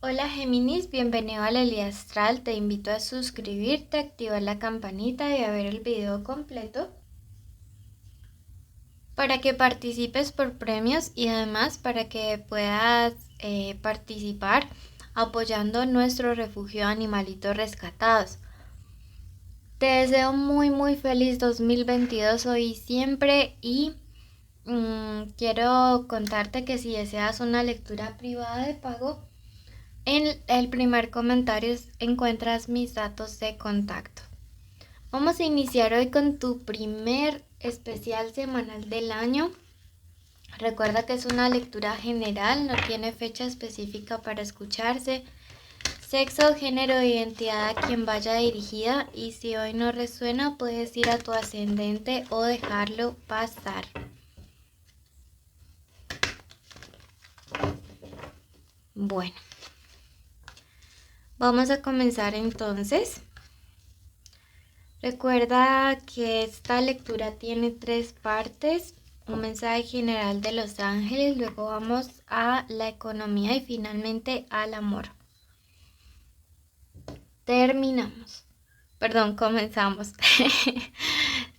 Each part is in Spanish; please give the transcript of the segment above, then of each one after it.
Hola Géminis, bienvenido a la Lía Astral. Te invito a suscribirte, activar la campanita y a ver el video completo para que participes por premios y además para que puedas participar apoyando nuestro refugio de animalitos rescatados. Te deseo muy feliz 2022 hoy y siempre y quiero contarte que si deseas una lectura privada de pago, en el primer comentario encuentras mis datos de contacto. Vamos a iniciar hoy con tu primer especial semanal del año. Recuerda que es una lectura general, no tiene fecha específica para escucharse. Sexo, género e identidad a quien vaya dirigida, y si hoy no resuena puedes ir a tu ascendente o dejarlo pasar. Bueno, vamos a comenzar entonces. Recuerda que esta lectura tiene 3 partes: un mensaje general de los ángeles, luego vamos a la economía y finalmente al amor. Comenzamos.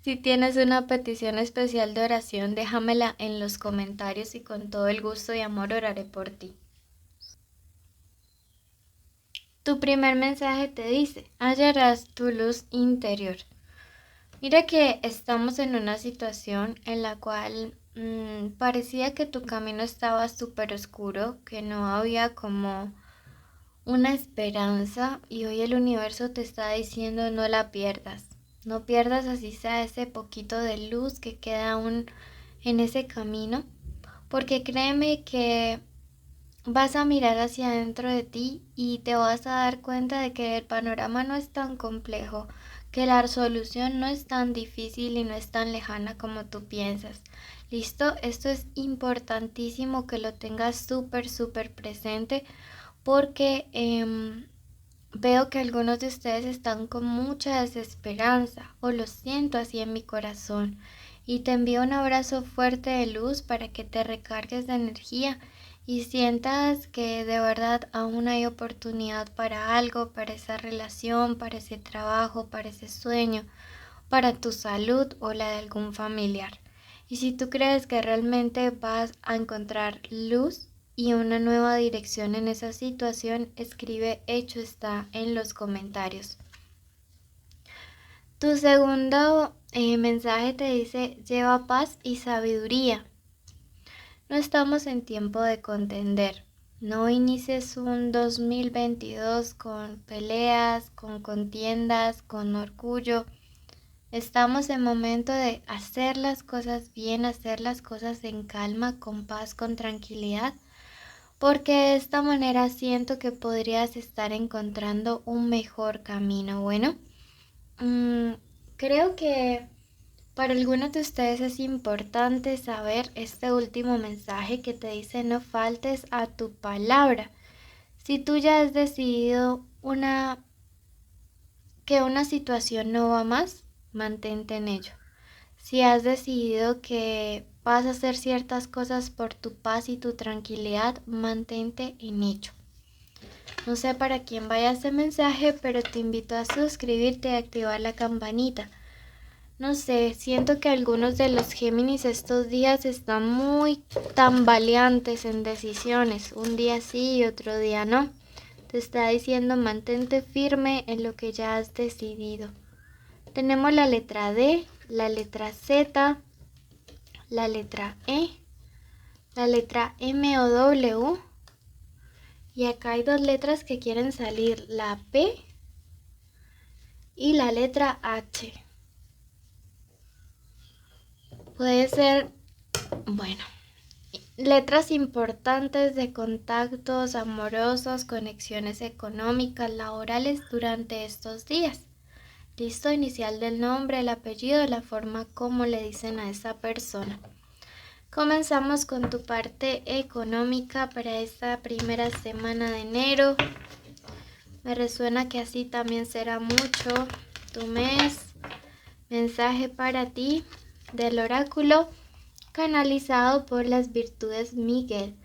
Si tienes una petición especial de oración, déjamela en los comentarios y con todo el gusto y amor oraré por ti. Tu primer mensaje te dice: hallarás tu luz interior. Mira que estamos en una situación en la cual parecía que tu camino estaba súper oscuro, que no había como una esperanza, y hoy el universo te está diciendo no la pierdas. No pierdas así sea ese poquito de luz que queda aún en ese camino, porque créeme que vas a mirar hacia adentro de ti y te vas a dar cuenta de que el panorama no es tan complejo, que la solución no es tan difícil y no es tan lejana como tú piensas. ¿Listo? Esto es importantísimo que lo tengas súper presente, porque veo que algunos de ustedes están con mucha desesperanza, o lo siento así en mi corazón, y te envío un abrazo fuerte de luz para que te recargues de energía y sientas que de verdad aún hay oportunidad para algo, para esa relación, para ese trabajo, para ese sueño, para tu salud o la de algún familiar. Y si tú crees que realmente vas a encontrar luz y una nueva dirección en esa situación, escribe hecho está en los comentarios. Tu segundo mensaje te dice: lleva paz y sabiduría. No estamos en tiempo de contender. No inicies un 2022 con peleas, con contiendas, con orgullo. Estamos en momento de hacer las cosas bien, hacer las cosas en calma, con paz, con tranquilidad, porque de esta manera siento que podrías estar encontrando un mejor camino. Bueno, creo que para algunos de ustedes es importante saber este último mensaje que te dice: no faltes a tu palabra. Si tú ya has decidido que una situación no va más, mantente en ello. Si has decidido que vas a hacer ciertas cosas por tu paz y tu tranquilidad, mantente en ello. No sé para quién vaya este mensaje, pero te invito a suscribirte y activar la campanita. No sé, siento que algunos de los Géminis estos días están muy tambaleantes en decisiones. Un día sí y otro día no. Te está diciendo mantente firme en lo que ya has decidido. Tenemos la letra D, la letra Z, la letra E, la letra M o W. Y acá hay 2 letras que quieren salir, la P y la letra H. Puede ser, bueno, letras importantes de contactos amorosos, conexiones económicas, laborales durante estos días. Listo, inicial del nombre, el apellido, la forma como le dicen a esa persona. Comenzamos con tu parte económica para esta primera semana de enero. Me resuena que así también será mucho tu mes. Mensaje para ti del oráculo canalizado por las virtudes Miguel.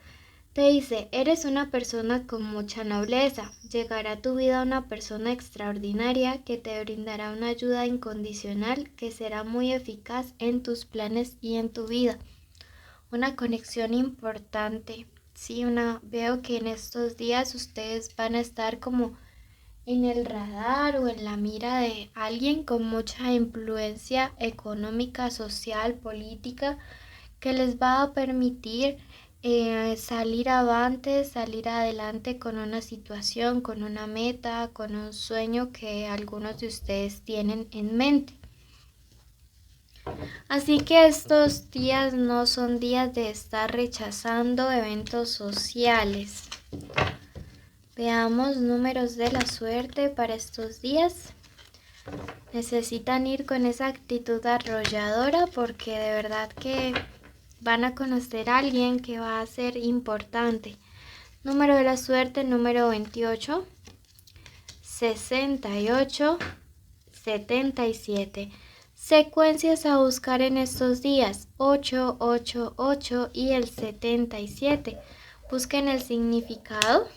Te dice, eres una persona con mucha nobleza. Llegará a tu vida una persona extraordinaria que te brindará una ayuda incondicional que será muy eficaz en tus planes y en tu vida. Una conexión importante. Sí, veo que en estos días ustedes van a estar como en el radar o en la mira de alguien con mucha influencia económica, social, política, que les va a permitir salir avante, salir adelante con una situación, con una meta, con un sueño que algunos de ustedes tienen en mente. Así que estos días no son días de estar rechazando eventos sociales. Veamos números de la suerte para estos días. Necesitan ir con esa actitud arrolladora porque de verdad que van a conocer a alguien que va a ser importante. Número de la suerte, número 28, 68, 77. Secuencias a buscar en estos días, 8, 8, 8 y el 77. Busquen el significado.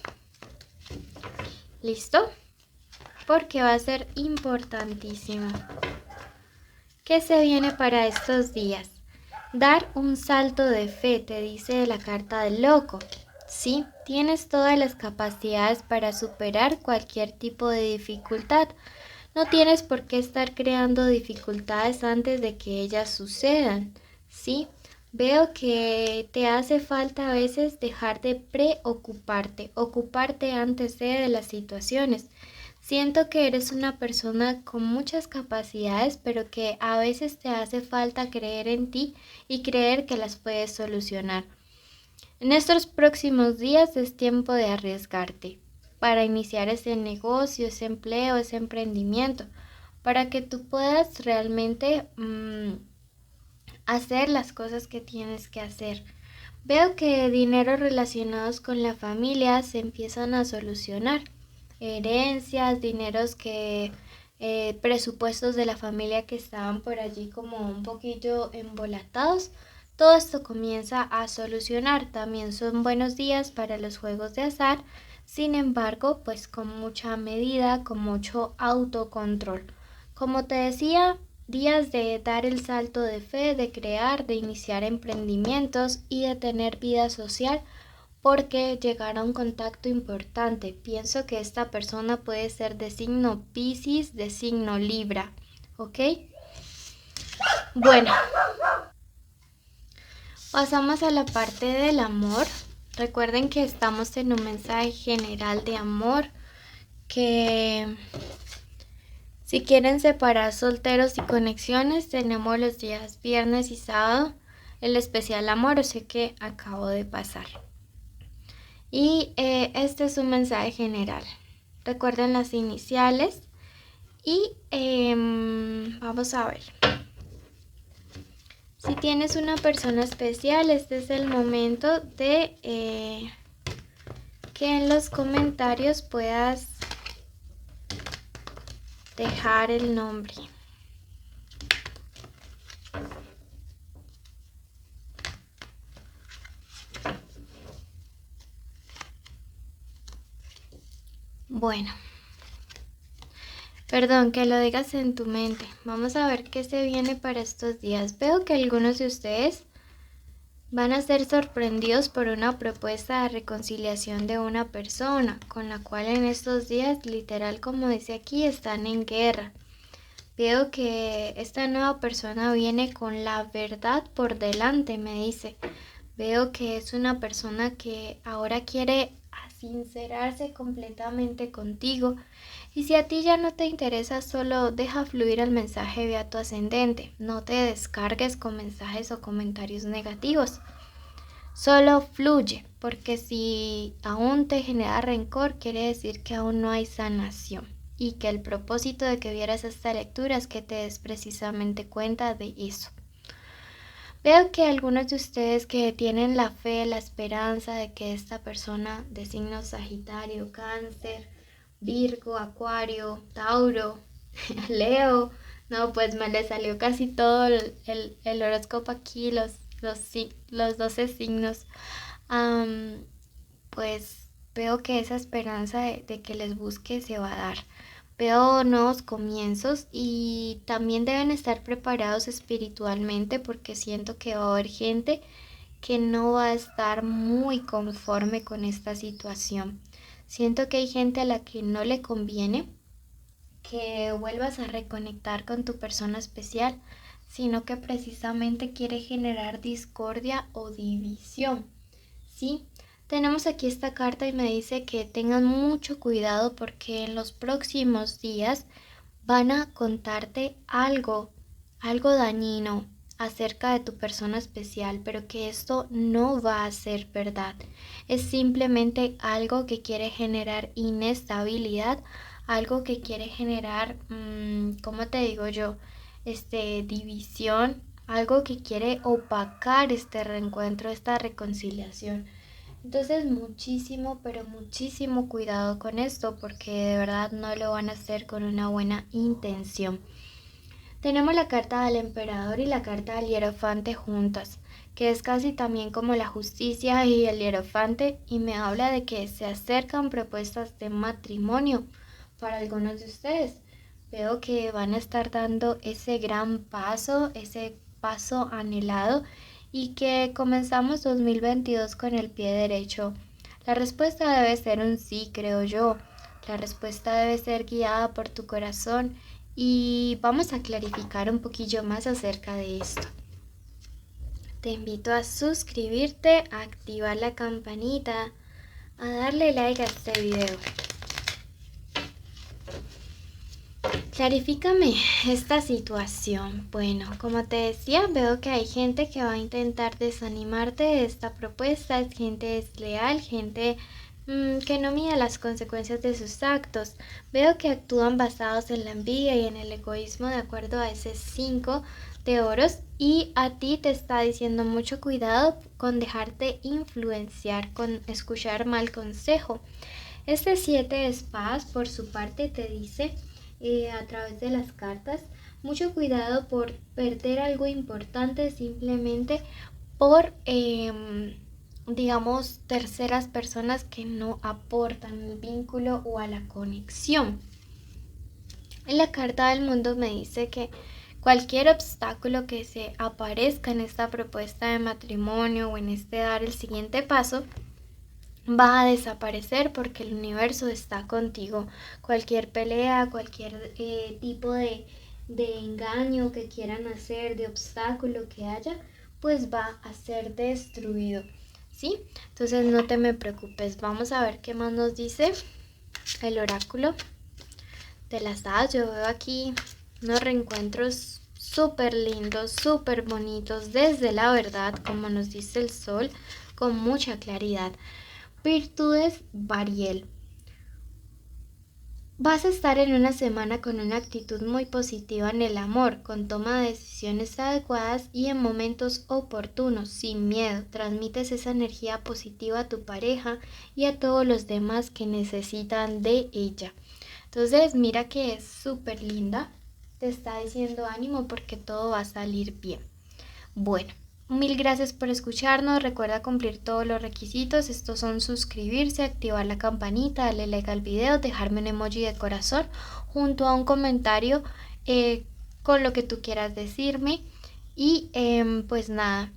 ¿Listo? Porque va a ser importantísimo. ¿Qué se viene para estos días? Dar un salto de fe, te dice la carta del loco. Sí, tienes todas las capacidades para superar cualquier tipo de dificultad. No tienes por qué estar creando dificultades antes de que ellas sucedan. Sí, veo que te hace falta a veces dejar de preocuparte, ocuparte antes de las situaciones. Siento que eres una persona con muchas capacidades, pero que a veces te hace falta creer en ti y creer que las puedes solucionar. En estos próximos días es tiempo de arriesgarte para iniciar ese negocio, ese empleo, ese emprendimiento, para que tú puedas realmente hacer las cosas que tienes que hacer. Veo que dineros relacionados con la familia se empiezan a solucionar. Herencias, dineros presupuestos de la familia que estaban por allí como un poquillo embolatados. Todo esto comienza a solucionar. También son buenos días para los juegos de azar. Sin embargo, pues con mucha medida, con mucho autocontrol. Como te decía, días de dar el salto de fe, de crear, de iniciar emprendimientos y de tener vida social, porque llegará un contacto importante. Pienso que esta persona puede ser de signo Piscis, de signo Libra, ¿ok? Bueno, pasamos a la parte del amor. Recuerden que estamos en un mensaje general de amor, que si quieren separar solteros y conexiones, tenemos los días viernes y sábado el especial amor, o sea que acabo de pasar. Y este es un mensaje general. Recuerden las iniciales y vamos a ver. Si tienes una persona especial, este es el momento de que en los comentarios puedas dejar el nombre. Bueno, perdón, que lo digas en tu mente. Vamos a ver qué se viene para estos días. Veo que algunos de ustedes van a ser sorprendidos por una propuesta de reconciliación de una persona con la cual en estos días, literal como dice aquí, están en guerra. Veo que esta nueva persona viene con la verdad por delante, me dice. Veo que es una persona que ahora quiere sincerarse completamente contigo. Y si a ti ya no te interesa, solo deja fluir el mensaje vía tu ascendente. No te descargues con mensajes o comentarios negativos. Solo fluye, porque si aún te genera rencor, quiere decir que aún no hay sanación. Y que el propósito de que vieras esta lectura es que te des precisamente cuenta de eso. Veo que algunos de ustedes que tienen la fe, la esperanza de que esta persona de signo Sagitario, Cáncer, Virgo, Acuario, Tauro, Leo, no, pues me le salió casi todo el horóscopo aquí, los 12 signos. pues veo que esa esperanza de que les busque se va a dar. Veo nuevos comienzos y también deben estar preparados espiritualmente porque siento que va a haber gente que no va a estar muy conforme con esta situación. Siento que hay gente a la que no le conviene que vuelvas a reconectar con tu persona especial, sino que precisamente quiere generar discordia o división. ¿Sí? Tenemos aquí esta carta y me dice que tengan mucho cuidado porque en los próximos días van a contarte algo dañino acerca de tu persona especial, pero que esto no va a ser verdad. Es simplemente algo que quiere generar inestabilidad, algo que quiere generar, ¿cómo te digo yo? División, algo que quiere opacar este reencuentro, esta reconciliación. Entonces muchísimo, pero muchísimo cuidado con esto porque de verdad no lo van a hacer con una buena intención. Tenemos la carta del emperador y la carta del hierofante juntas, que es casi también como la justicia y el hierofante, y me habla de que se acercan propuestas de matrimonio para algunos de ustedes. Veo que van a estar dando ese gran paso, ese paso anhelado y que comenzamos 2022 con el pie derecho. La respuesta debe ser un sí, creo yo. La respuesta debe ser guiada por tu corazón y vamos a clarificar un poquillo más acerca de esto. Te invito a suscribirte, a activar la campanita, a darle like a este video. Clarifícame esta situación. Bueno, como te decía, veo que hay gente que va a intentar desanimarte de esta propuesta. Es gente desleal, gente que no mide las consecuencias de sus actos. Veo que actúan basados en la envidia y en el egoísmo de acuerdo a ese 5 de oros y a ti te está diciendo mucho cuidado con dejarte influenciar, con escuchar mal consejo. Este 7 de espadas por su parte te dice a través de las cartas, mucho cuidado por perder algo importante simplemente por digamos terceras personas que no aportan el vínculo o a la conexión. En la carta del mundo me dice que cualquier obstáculo que se aparezca en esta propuesta de matrimonio o en este dar el siguiente paso va a desaparecer porque el universo está contigo. Cualquier pelea, cualquier tipo de engaño que quieran hacer, de obstáculo que haya, pues va a ser destruido. ¿Sí? Entonces no te me preocupes. Vamos a ver qué más nos dice el oráculo de las hadas. Yo veo aquí unos reencuentros súper lindos, súper bonitos, desde la verdad, como nos dice el sol, con mucha claridad. Virtudes Variel. Vas a estar en una semana con una actitud muy positiva en el amor, con toma de decisiones adecuadas y en momentos oportunos, sin miedo. Transmites esa energía positiva a tu pareja y a todos los demás que necesitan de ella. Entonces mira que es súper linda, te está diciendo ánimo porque todo va a salir bien. Bueno. Mil gracias por escucharnos, recuerda cumplir todos los requisitos, estos son suscribirse, activar la campanita, darle like al video, dejarme un emoji de corazón junto a un comentario con lo que tú quieras decirme y pues nada,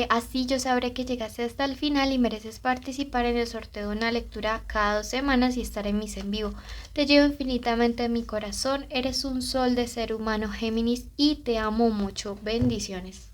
así yo sabré que llegaste hasta el final y mereces participar en el sorteo de una lectura cada 2 semanas y estar en mis en vivo. Te llevo infinitamente en mi corazón, eres un sol de ser humano Géminis y te amo mucho, bendiciones.